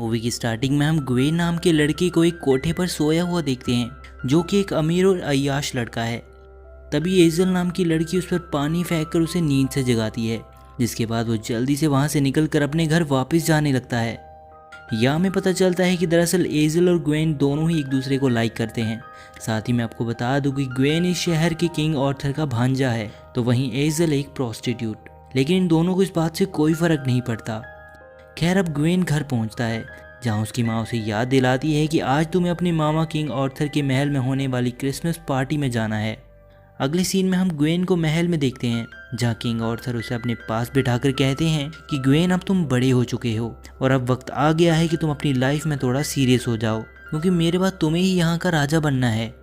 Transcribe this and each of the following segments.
Movie की starting में हम ग्वेन नाम के लड़के को एक कोठे पर सोया हुआ देखते हैं जो कि एक अमीर और अय्याश लड़का है। तभी एजल नाम की लड़की उस पर पानी फेंककर उसे नींद से जगाती है, जिसके बाद वो जल्दी से वहाँ से निकलकर अपने घर वापस जाने लगता है। यहाँ हमें पता चलता है कि दरअसल एजल और ग्वेन दोनों ही एक दूसरे को लाइक करते हैं। साथ ही मैं आपको बता दूं कि ग्वेन इस शहर के किंग ऑर्थर का भांजा है, तो वहीं एजल एक प्रोस्टिट्यूट। लेकिन इन दोनों को इस बात से कोई फर्क नहीं पड़ता। खैर अब ग्वेन घर पहुंचता है, जहां उसकी माँ उसे याद दिलाती है कि आज तुम्हें अपने मामा किंग ऑर्थर के महल में होने वाली क्रिसमस पार्टी में जाना है। अगले सीन में हम ग्वेन को महल में देखते हैं, जहाँ किंग ऑर्थर उसे अपने पास बिठाकर कहते हैं कि ग्वेन अब तुम बड़े हो चुके हो और अब वक्त आ गया है कि तुम अपनी लाइफ में थोड़ा सीरियस हो जाओ, क्योंकि मेरे बाद तुम्हें ही यहाँ का राजा बनना है।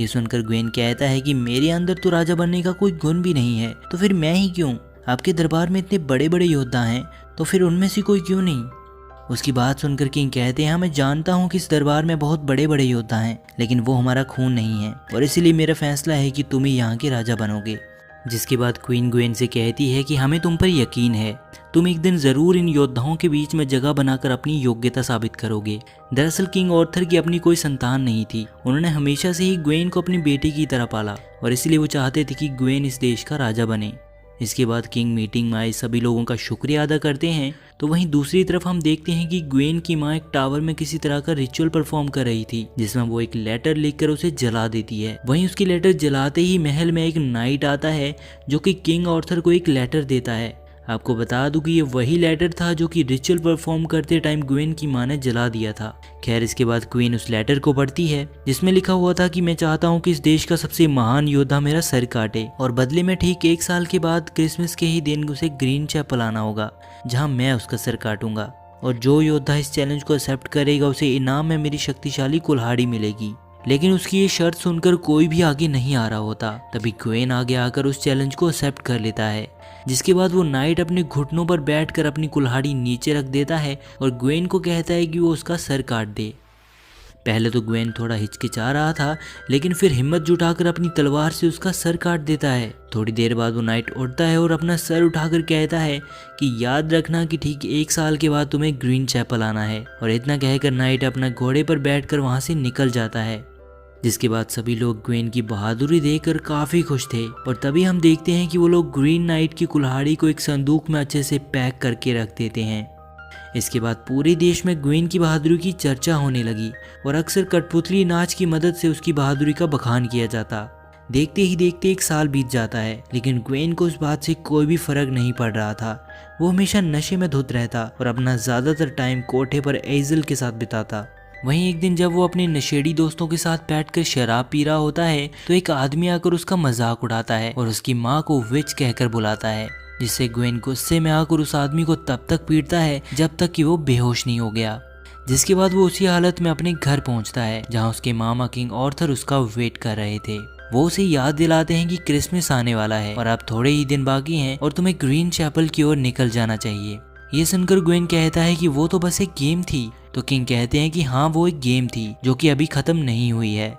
ये सुनकर ग्वेन कहता है कि मेरे अंदर तो राजा बनने का कोई गुण भी नहीं है, तो फिर मैं ही क्यों? आपके दरबार में इतने बड़े बड़े योद्धा हैं, तो फिर उनमें से कोई क्यों नहीं? उसकी बात सुनकर किंग कहते हैं, मैं जानता हूँ कि इस दरबार में बहुत बड़े बड़े योद्धा हैं, लेकिन वो हमारा खून नहीं है और इसीलिए मेरा फैसला है कि तुम ही यहाँ के राजा बनोगे। जिसके बाद क्वीन ग्वेन से कहती है कि हमें तुम पर यकीन है, तुम एक दिन ज़रूर इन योद्धाओं के बीच में जगह बनाकर अपनी योग्यता साबित करोगे। दरअसल किंग ऑर्थर की अपनी कोई संतान नहीं थी, उन्होंने हमेशा से ही ग्वेन को अपनी बेटी की तरह पाला और इसलिए वो चाहते थे कि ग्वेन इस देश का राजा बने। इसके बाद किंग मीटिंग में आए सभी लोगों का शुक्रिया अदा करते हैं, तो वहीं दूसरी तरफ हम देखते हैं कि ग्वेन की माँ एक टावर में किसी तरह का रिचुअल परफॉर्म कर रही थी, जिसमें वो एक लेटर लिखकर उसे जला देती है। वहीं उसकी लेटर जलाते ही महल में एक नाइट आता है जो कि किंग ऑर्थर को एक लेटर देता है। आपको बता दूं कि ये वही लेटर था जो कि रिचुअल परफॉर्म करते टाइम ग्वेन की माँ ने जला दिया था। खैर इसके बाद क्वीन उस लेटर को पढ़ती है, जिसमें लिखा हुआ था कि मैं चाहता हूँ कि इस देश का सबसे महान योद्धा मेरा सर काटे और बदले में ठीक 1 साल के बाद क्रिसमस के ही दिन उसे ग्रीन चैपल आना होगा, जहाँ मैं उसका सर काटूंगा और जो योद्धा इस चैलेंज को एक्सेप्ट करेगा उसे इनाम में मेरी शक्तिशाली कुल्हाड़ी मिलेगी। लेकिन उसकी ये शर्त सुनकर कोई भी आगे नहीं आ रहा होता। तभी ग्वेन आगे आकर उस चैलेंज को एक्सेप्ट कर लेता है, जिसके बाद वो नाइट अपने घुटनों पर बैठकर अपनी कुल्हाड़ी नीचे रख देता है और ग्वेन को कहता है कि वो उसका सर काट दे। पहले तो ग्वेन थोड़ा हिचकिचा रहा था, लेकिन फिर हिम्मत जुटाकर अपनी तलवार से उसका सर काट देता है। थोड़ी देर बाद वो नाइट उठता है और अपना सर उठाकर कहता है कि याद रखना कि ठीक 1 साल के बाद तुम्हें ग्रीन चैपल आना है। और इतना कहकर नाइट अपना घोड़े पर बैठकर वहां से निकल जाता है। जिसके बाद सभी लोग ग्वेन की बहादुरी देखकर काफी खुश थे और तभी हम देखते हैं कि वो लोग ग्रीन नाइट की कुल्हाड़ी को एक संदूक में अच्छे से पैक करके रख देते हैं। इसके बाद पूरे देश में ग्वेन की बहादुरी की चर्चा होने लगी और अक्सर कठपुतली नाच की मदद से उसकी बहादुरी का बखान किया जाता। देखते ही देखते 1 साल बीत जाता है, लेकिन ग्वेन को इस बात से कोई भी फर्क नहीं पड़ रहा था। वो हमेशा नशे में धुत रहता और अपना ज्यादातर टाइम कोठे पर एजल के साथ बिताता। वहीं एक दिन जब वो अपने नशेड़ी दोस्तों के साथ बैठकर शराब पी रहा होता है, तो एक आदमी आकर उसका मजाक उड़ाता है और उसकी माँ को विच कहकर बुलाता है, जिससे ग्वेन गुस्से में आकर उस आदमी को तब तक पीटता है जब तक कि वो बेहोश नहीं हो गया। जिसके बाद वो उसी हालत में अपने घर पहुंचता है, जहां उसके मामा किंग ऑर्थर उसका वेट कर रहे थे। वो उसे याद दिलाते हैं कि क्रिसमस आने वाला है और अब थोड़े ही दिन बाकी हैं और तुम्हें ग्रीन चैपल की ओर निकल जाना चाहिए। ये सुनकर ग्वेन कहता है कि वो तो बस एक गेम थी। तो किंग कहते हैं कि हाँ वो एक गेम थी जो कि अभी खत्म नहीं हुई है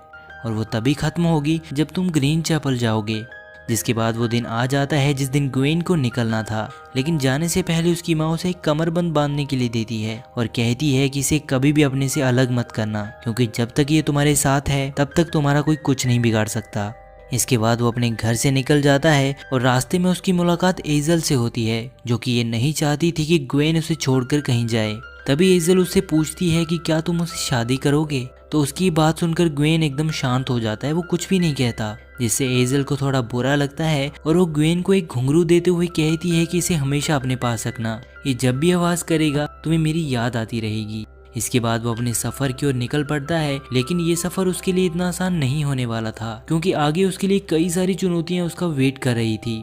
और वो तभी खत्म होगी जब तुम ग्रीन चैपल जाओगे। जिसके बाद वो दिन आ जाता है जिस दिन ग्वेन को निकलना था, लेकिन जाने से पहले उसकी माँ उसे एक कमरबंद बांधने के लिए देती है और कहती है कि इसे कभी भी अपने से अलग मत करना, क्योंकि जब तक ये तुम्हारे साथ है तब तक तुम्हारा कोई कुछ नहीं बिगाड़ सकता। इसके बाद वो अपने घर से निकल जाता है और रास्ते में उसकी मुलाकात एजल से होती है, जो कि ये नहीं चाहती थी कि ग्वेन उसे छोड़कर कहीं जाए। तभी एजल उससे पूछती है कि क्या तुम उससे शादी करोगे? तो उसकी बात सुनकर ग्वेन एकदम शांत हो जाता है, वो कुछ भी नहीं कहता, जिससे एजल को थोड़ा बुरा लगता है और वो ग्वेन को एक घुंघरू देते हुए कहती है कि इसे हमेशा अपने पास रखना, ये जब भी आवाज करेगा तुम्हें मेरी याद आती रहेगी। इसके बाद वो अपने सफर की ओर निकल पड़ता है, लेकिन ये सफर उसके लिए इतना आसान नहीं होने वाला था, क्योंकि आगे उसके लिए कई सारी चुनौतियां उसका वेट कर रही थी।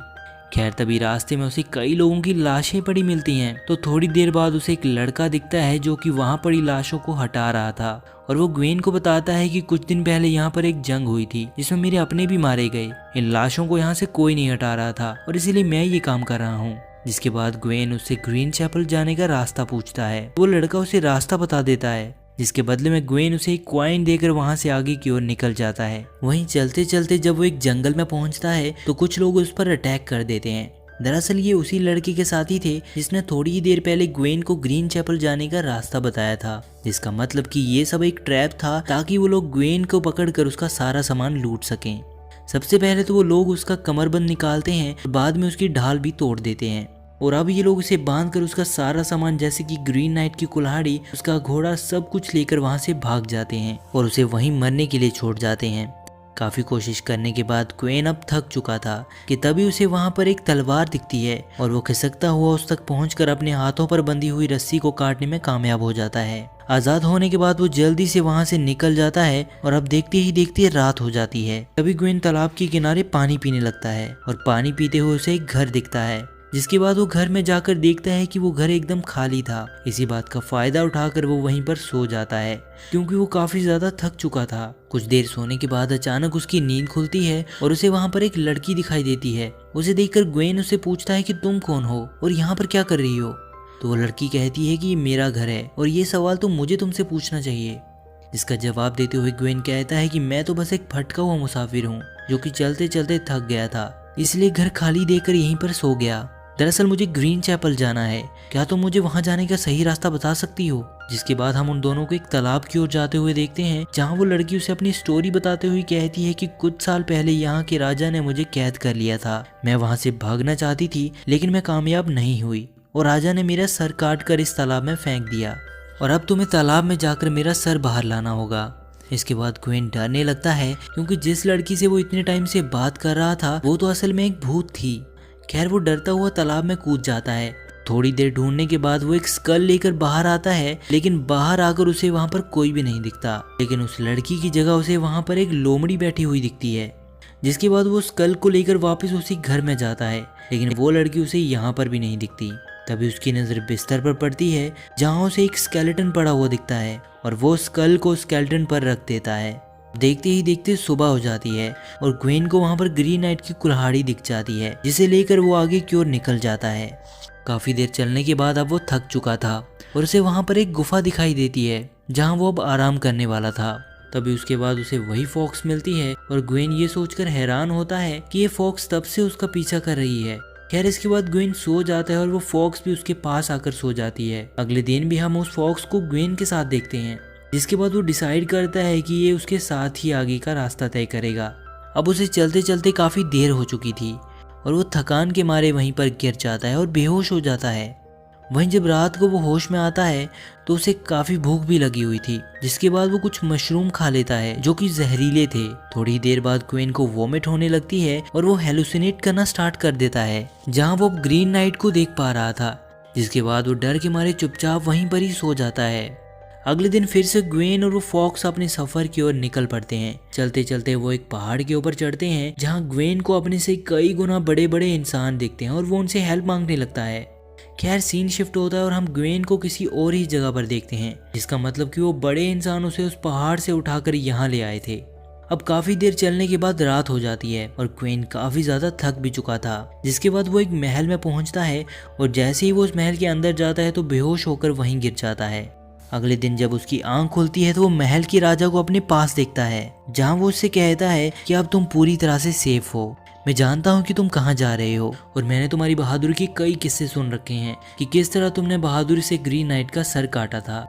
खैर तभी रास्ते में उसे कई लोगों की लाशें पड़ी मिलती हैं, तो थोड़ी देर बाद उसे एक लड़का दिखता है जो कि वहां पड़ी लाशों को हटा रहा था और वो ग्वेन को बताता है कि कुछ दिन पहले यहाँ पर एक जंग हुई थी जिसमें मेरे अपने भी मारे गए। इन लाशों को यहाँ से कोई नहीं हटा रहा था और इसीलिए मैं ये काम कर रहा हूँ। जिसके बाद ग्वेन उससे ग्रीन चैपल जाने का रास्ता पूछता है। वो लड़का उसे रास्ता बता देता है, जिसके बदले में ग्वेन उसे एक कॉइन देकर वहां से आगे की ओर निकल जाता है। वहीं चलते चलते जब वो एक जंगल में पहुंचता है तो कुछ लोग उस पर अटैक कर देते हैं। दरअसल ये उसी लड़के के साथी थे जिसने थोड़ी ही देर पहले ग्वेन को ग्रीन चैपल जाने का रास्ता बताया था, जिसका मतलब कि ये सब एक ट्रैप था ताकि वो लोग ग्वेन को पकड़कर उसका सारा सामान लूट सकें। सबसे पहले तो वो लोग उसका कमरबंद निकालते हैं और बाद में उसकी ढाल भी तोड़ देते हैं, और अब ये लोग उसे बांधकर उसका सारा सामान जैसे कि ग्रीन नाइट की कुल्हाड़ी, उसका घोड़ा, सब कुछ लेकर वहां से भाग जाते हैं और उसे वहीं मरने के लिए छोड़ जाते हैं। काफी कोशिश करने के बाद ग्वेन अब थक चुका था कि तभी उसे वहां पर एक तलवार दिखती है और वो खिसकता हुआ उस तक पहुंचकर अपने हाथों पर बंधी हुई रस्सी को काटने में कामयाब हो जाता है। आजाद होने के बाद वो जल्दी से वहां से निकल जाता है और अब देखते ही देखते रात हो जाती है। तभी ग्वेन तालाब के किनारे पानी पीने लगता है और पानी पीते हुए उसे एक घर दिखता है, जिसके बाद वो घर में जाकर देखता है कि वो घर एकदम खाली था। इसी बात का फायदा उठाकर वो वहीं पर सो जाता है क्योंकि वो काफी ज्यादा थक चुका था। कुछ देर सोने के बाद अचानक उसकी नींद खुलती है और उसे वहां पर एक लड़की दिखाई देती है। उसे देखकर ग्वेन उससे पूछता है कि तुम कौन हो और यहाँ पर क्या कर रही हो। तो वो लड़की कहती है कि ये मेरा घर है और ये सवाल तो मुझे तुमसे पूछना चाहिए। इसका जवाब देते हुए ग्वेन कहता है कि मैं तो बस एक भटका हुआ मुसाफिर हूँ जो कि चलते चलते थक गया था, इसलिए घर खाली देकर यहीं पर सो गया। दरअसल मुझे ग्रीन चैपल जाना है, क्या तुम मुझे वहां जाने का सही रास्ता बता सकती हो। जिसके बाद हम उन दोनों को एक तालाब की ओर जाते हुए देखते हैं, जहां वो लड़की उसे अपनी स्टोरी बताते हुए कहती है कि कुछ साल पहले यहाँ के राजा ने मुझे कैद कर लिया था। मैं वहां से भागना चाहती थी लेकिन मैं कामयाब नहीं हुई और राजा ने मेरा सर काट कर इस तालाब में फेंक दिया और अब तुम्हें तालाब में जाकर मेरा सर बाहर लाना होगा। इसके बाद ग्वेन डरने लगता है क्योंकि जिस लड़की से वो इतने टाइम से बात कर रहा था वो तो असल में एक भूत थी। खैर वो डरता हुआ तालाब में कूद जाता है। थोड़ी देर ढूंढने के बाद वो एक स्कल लेकर बाहर आता है, लेकिन बाहर आकर उसे वहां पर कोई भी नहीं दिखता। लेकिन उस लड़की की जगह उसे वहां पर एक लोमड़ी बैठी हुई दिखती है। जिसके बाद वो स्कल को लेकर वापस उसी घर में जाता है, लेकिन वो लड़की उसे यहाँ पर भी नहीं दिखती। तभी उसकी नजर बिस्तर पर पड़ती है जहाँ उसे एक स्केलेटन पड़ा हुआ दिखता है और वो स्कल को स्केलेटन पर रख देता है। देखते ही देखते सुबह हो जाती है और ग्वेन को वहां पर ग्रीन नाइट की कुल्हाड़ी दिख जाती है, जिसे लेकर वो आगे की ओर निकल जाता है। काफी देर चलने के बाद अब वो थक चुका था और उसे वहां पर एक गुफा दिखाई देती है जहां वो अब आराम करने वाला था। तभी उसके बाद उसे वही फॉक्स मिलती है और ग्वेन ये सोचकर हैरान होता है कि ये फॉक्स तब से उसका पीछा कर रही है। खैर इसके बाद ग्वेन सो जाता है और वो फॉक्स भी उसके पास आकर सो जाती है। अगले दिन भी हम उस फॉक्स को ग्वेन के साथ देखते हैं, जिसके बाद वो डिसाइड करता है कि ये उसके साथ ही आगे का रास्ता तय करेगा। अब उसे चलते चलते काफी देर हो चुकी थी और वो थकान के मारे वहीं पर गिर जाता है और बेहोश हो जाता है। वहीं जब रात को वो होश में आता है तो उसे काफी भूख भी लगी हुई थी, जिसके बाद वो कुछ मशरूम खा लेता है जो कि जहरीले थे। थोड़ी देर बाद ग्वेन को वोमिट होने लगती है और वो हेलुसिनेट करना स्टार्ट कर देता है जहाँ वो ग्रीन नाइट को देख पा रहा था। जिसके बाद वो डर के मारे चुपचाप वहीं पर ही सो जाता है। अगले दिन फिर से ग्वेन और वो फॉक्स अपने सफर की ओर निकल पड़ते हैं। चलते चलते वो एक पहाड़ के ऊपर चढ़ते हैं जहाँ ग्वेन को अपने से कई गुना बड़े बड़े इंसान दिखते हैं और वो उनसे हेल्प मांगने लगता है। खैर सीन शिफ्ट होता है और हम ग्वेन को किसी और ही जगह पर देखते हैं, जिसका मतलब कि वो बड़े इंसान उसे उस पहाड़ से उठाकर यहाँ ले आए थे। अब काफी देर चलने के बाद रात हो जाती है और ग्वेन काफी ज्यादा थक भी चुका था। जिसके बाद वो एक महल में पहुंचता है और जैसे ही वो उस महल के अंदर जाता है तो बेहोश होकर वहीं गिर जाता है। अगले दिन जब उसकी आंख खुलती है तो वो महल के राजा को अपने पास देखता है, जहां वो उससे कहता है कि अब तुम पूरी तरह से सेफ हो। मैं जानता हूं कि तुम कहां जा रहे हो और मैंने तुम्हारी बहादुरी के कई किस्से सुन रखे हैं कि किस तरह तुमने बहादुरी से ग्रीन नाइट का सर काटा था।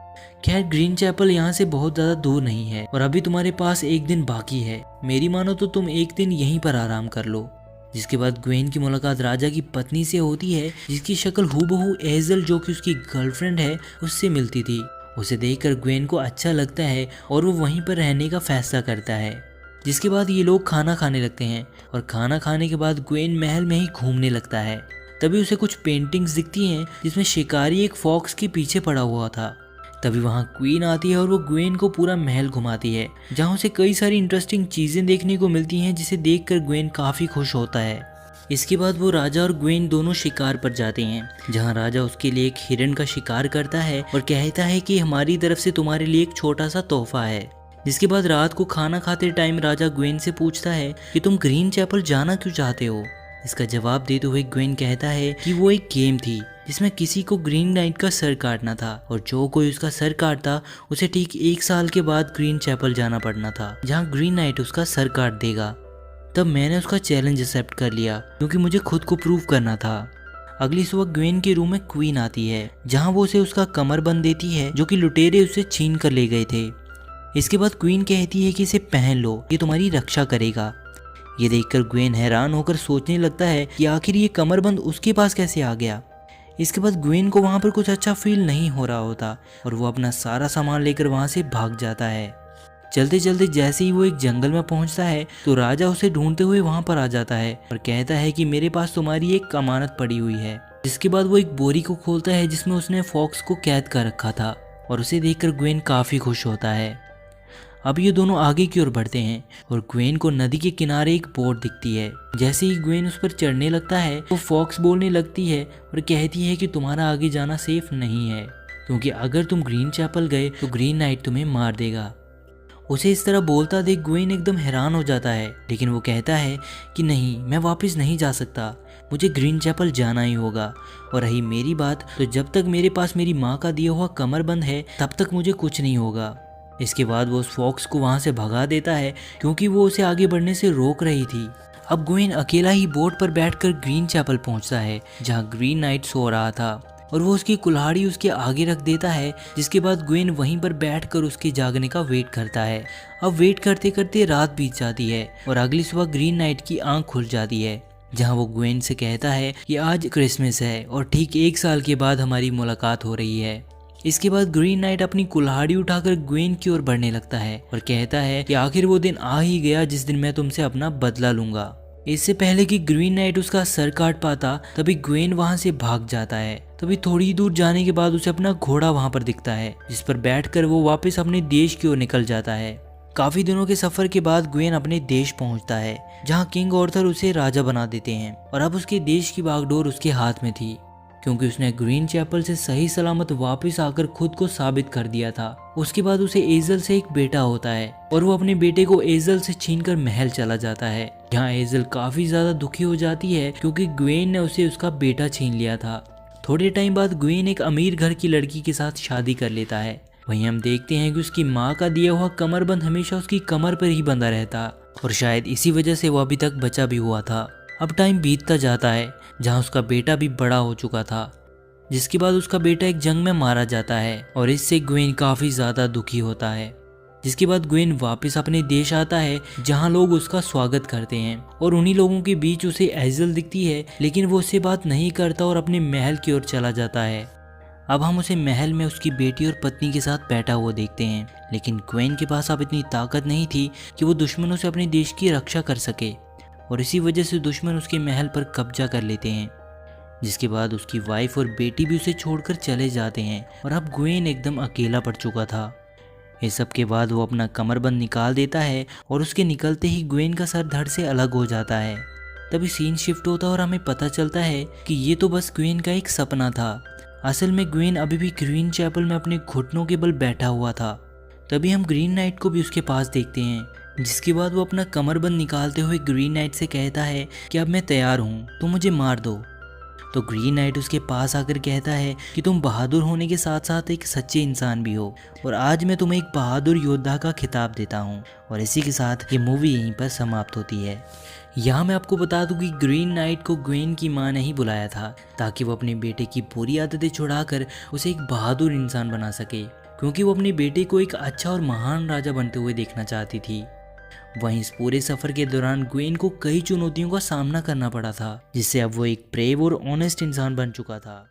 खैर ग्रीन चैपल यहाँ से बहुत ज्यादा दूर नहीं है और अभी तुम्हारे पास एक दिन बाकी है। मेरी मानो तो तुम एक दिन यहीं पर आराम कर लो। जिसके बाद ग्वेन की मुलाकात राजा की पत्नी से होती है, जिसकी शक्ल हूबहू एजल जो कि उसकी गर्लफ्रेंड है उससे मिलती थी। उसे देखकर ग्वेन को अच्छा लगता है और वो वहीं पर रहने का फैसला करता है। जिसके बाद ये लोग खाना खाने लगते हैं और खाना खाने के बाद ग्वेन महल में ही घूमने लगता है। तभी उसे कुछ पेंटिंग्स दिखती हैं जिसमें शिकारी एक फॉक्स के पीछे पड़ा हुआ था। तभी वहाँ क्वीन आती है और वो ग्वेन को पूरा महल घुमाती है, जहाँ उसे कई सारी इंटरेस्टिंग चीजें देखने को मिलती हैं, जिसे देखकर ग्वेन काफी खुश होता है। इसके बाद वो राजा और ग्वेन दोनों शिकार पर जाते हैं, जहाँ राजा उसके लिए एक हिरन का शिकार करता है और कहता है कि हमारी तरफ से तुम्हारे लिए एक छोटा सा तोहफा है। जिसके बाद रात को खाना खाते टाइम राजा ग्वेन से पूछता है कि तुम ग्रीन चैपल जाना क्यों चाहते हो। इसका जवाब देते हुए ग्वेन कहता है कि वो एक गेम थी जिसमें किसी को ग्रीन नाइट का सर काटना था और जो कोई उसका सर काटता उसे ठीक 1 साल के बाद ग्रीन चैपल जाना पड़ना था, जहाँ ग्रीन नाइट उसका सर काट देगा। तब मैंने उसका चैलेंज एक्सेप्ट कर लिया क्योंकि मुझे खुद को प्रूव करना था। अगली सुबह ग्वेन के रूम में क्वीन आती है जहां वो उसे उसका कमरबंद देती है जो कि लुटेरे उसे छीन कर ले गए थे। इसके बाद क्वीन कहती है कि इसे पहन लो, ये तुम्हारी रक्षा करेगा। ये देखकर ग्वेन हैरान होकर सोचने लगता है कि आखिर ये कमरबंद उसके पास कैसे आ गया। इसके बाद ग्वेन को वहाँ पर कुछ अच्छा फील नहीं हो रहा होता और वो अपना सारा सामान लेकर वहाँ से भाग जाता है। चलते चलते जैसे ही वो एक जंगल में पहुँचता है तो राजा उसे ढूंढते हुए वहाँ पर आ जाता है और कहता है कि मेरे पास तुम्हारी एक अमानत पड़ी हुई है। जिसके बाद वो एक बोरी को खोलता है जिसमें उसने फॉक्स को कैद कर रखा था और उसे देखकर ग्वेन काफ़ी खुश होता है। अब ये दोनों आगे की ओर बढ़ते हैं और ग्वेन को नदी के किनारे एक बोट दिखती है। जैसे ही ग्वेन उस पर चढ़ने लगता है तो फॉक्स बोलने लगती है और कहती है कि तुम्हारा आगे जाना सेफ नहीं है क्योंकि अगर तुम ग्रीन चैपल गए तो ग्रीन नाइट तुम्हें मार देगा। उसे इस तरह बोलता देख ग्वेन एकदम हैरान हो जाता है, लेकिन वो कहता है कि नहीं, मैं वापस नहीं जा सकता, मुझे ग्रीन चैपल जाना ही होगा। और रही मेरी बात, तो जब तक मेरे पास मेरी माँ का दिया हुआ कमरबंद है तब तक मुझे कुछ नहीं होगा। इसके बाद वो उस फॉक्स को वहाँ से भगा देता है क्योंकि वो उसे आगे बढ़ने से रोक रही थी। अब ग्वेन अकेला ही बोट पर बैठकर ग्रीन चैपल पहुँचता है जहाँ ग्रीन नाइट सो रहा था और वो उसकी कुल्हाड़ी उसके आगे रख देता है। जिसके बाद ग्वेन वहीं पर बैठकर उसके जागने का वेट करता है। अब वेट करते करते रात बीत जाती है और अगली सुबह ग्रीन नाइट की आंख खुल जाती है जहां वो ग्वेन से कहता है कि आज क्रिसमस है और ठीक 1 साल के बाद हमारी मुलाकात हो रही है। इसके बाद ग्रीन नाइट अपनी कुल्हाड़ी उठाकर ग्वेन की ओर बढ़ने लगता है और कहता है कि आखिर वो दिन आ ही गया जिस दिन मैं तुमसे अपना बदला लूंगा। इससे पहले कि ग्रीन नाइट उसका सर काट पाता तभी ग्वेन वहां से भाग जाता है। तभी थोड़ी दूर जाने के बाद उसे अपना घोड़ा वहां पर दिखता है जिस पर बैठकर वो वापस अपने देश की ओर निकल जाता है। काफी दिनों के सफर के बाद ग्वेन अपने देश पहुंचता है जहां किंग आर्थर उसे राजा बना देते हैं और अब उसके देश की बागडोर उसके हाथ में थी क्योंकि उसने ग्रीन चैपल से सही सलामत वापस आकर खुद को साबित कर दिया था। उसके बाद उसे एजल से एक बेटा होता है और वो अपने बेटे को एजल से छीनकर महल चला जाता है जहाँ एजल काफी ज्यादा दुखी हो जाती है क्योंकि ग्वेन ने उसे उसका बेटा छीन लिया था। थोड़े टाइम बाद ग्वेन एक अमीर घर की लड़की के साथ शादी कर लेता है। वहीं हम देखते हैं कि उसकी माँ का दिया हुआ कमरबंद हमेशा उसकी कमर पर ही बंधा रहता और शायद इसी वजह से वो अभी तक बचा भी हुआ था। अब टाइम बीतता जाता है जहां उसका बेटा भी बड़ा हो चुका था, जिसके बाद उसका बेटा एक जंग में मारा जाता है और इससे ग्वेन काफी ज्यादा दुखी होता है। जिसके बाद ग्वेन वापस अपने देश आता है जहां लोग उसका स्वागत करते हैं और उन्हीं लोगों के बीच उसे एजल दिखती है, लेकिन वो उससे बात नहीं करता और अपने महल की ओर चला जाता है। अब हम उसे महल में उसकी बेटी और पत्नी के साथ बैठा हुआ देखते हैं, लेकिन ग्वेन के पास अब इतनी ताकत नहीं थी कि वो दुश्मनों से अपने देश की रक्षा कर सके और इसी वजह से दुश्मन उसके महल पर कब्जा कर लेते हैं। जिसके बाद उसकी वाइफ और बेटी भी उसे छोड़कर चले जाते हैं और अब ग्वेन एकदम अकेला पड़ चुका था। इस सब के बाद वो अपना कमरबंद निकाल देता है और उसके निकलते ही ग्वेन का सर धड़ से अलग हो जाता है। तभी सीन शिफ्ट होता है और हमें पता चलता है कि ये तो बस ग्वेन का एक सपना था। असल में ग्वेन अभी भी ग्रीन चैपल में अपने घुटनों के बल बैठा हुआ था। तभी हम ग्रीन नाइट को भी उसके पास देखते हैं, जिसके बाद वो अपना कमरबंद निकालते हुए ग्रीन नाइट से कहता है कि अब मैं तैयार हूँ, तो मुझे मार दो। तो ग्रीन नाइट उसके पास आकर कहता है कि तुम बहादुर होने के साथ साथ एक सच्चे इंसान भी हो और आज मैं तुम्हें एक बहादुर योद्धा का खिताब देता हूँ। और इसी के साथ ये मूवी यहीं पर समाप्त होती है। यहाँ मैं आपको बता दूं कि ग्रीन नाइट को ग्वेन की माँ ने ही बुलाया था ताकि वो अपने बेटे की बुरी आदतें छुड़ाकर उसे एक बहादुर इंसान बना सके, क्योंकि वो अपने बेटे को एक अच्छा और महान राजा बनते हुए देखना चाहती थी। वहीं इस पूरे सफर के दौरान ग्वेन को कई चुनौतियों का सामना करना पड़ा था, जिससे अब वो एक ब्रेव और ऑनेस्ट इंसान बन चुका था।